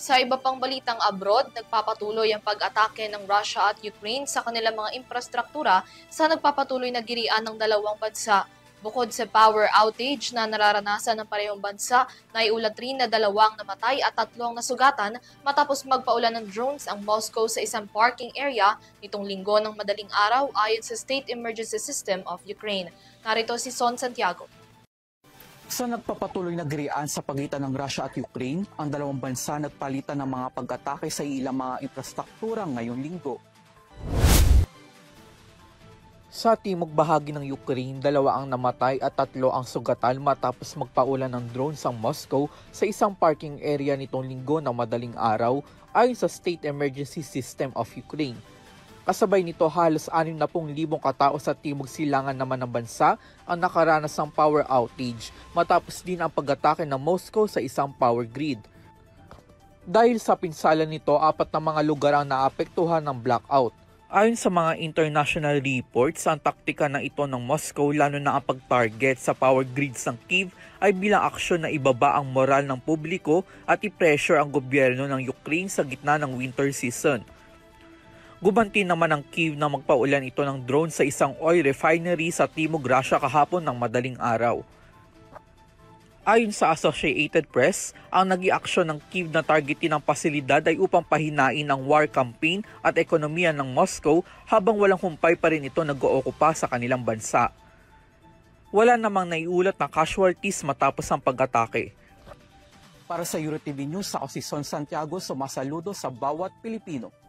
Sa iba pang balitang abroad, nagpapatuloy ang pag-atake ng Russia at Ukraine sa kanilang mga infrastruktura sa nagpapatuloy na girian ng dalawang bansa. Bukod sa power outage na nararanasan ng parehong bansa, naiulat rin na 2 namatay at 3 nasugatan matapos magpaulan ng drones ang Moscow sa isang parking area nitong linggo ng madaling araw ayon sa State Emergency System of Ukraine. Narito si Son Santiago. Sa nagpapatuloy na girian sa pagitan ng Russia at Ukraine, ang dalawang bansa nagpalitan ng mga pag-atake sa ilang mga infrastruktura ngayong linggo. Sa timog bahagi ng Ukraine, 2 ang namatay at 3 ang sugatan matapos magpaulan ng drones ang Moscow sa isang parking area nitong linggo ng madaling araw ayon sa State Emergency System of Ukraine. Kasabay nito, halos 60,000 katao sa timog silangan naman ng bansa ang nakaranas ng power outage matapos din ang pag-atake ng Moscow sa isang power grid. Dahil sa pinsala nito, 4 na mga lugar ang naapektuhan ng blackout. Ayon sa mga international reports, ang taktika na ito ng Moscow, lalo na ang pag-target sa power grids ng Kyiv, ay bilang aksyon na ibaba ang moral ng publiko at i-pressure ang gobyerno ng Ukraine sa gitna ng winter season. Gubanti naman ang Kyiv na magpaulan ito ng drone sa isang oil refinery sa timog Russia kahapon ng madaling araw. Ayon sa Associated Press, ang nag-i-aksyon ng Kyiv na targetin ang pasilidad ay upang pahinain ang war campaign at ekonomiya ng Moscow habang walang humpay pa rin ito nag-ookupa sa kanilang bansa. Wala namang naiulat na casualties matapos ang pag-atake. Para sa EuroTV News, ako si Son Santiago, sumasaludo sa bawat Pilipino.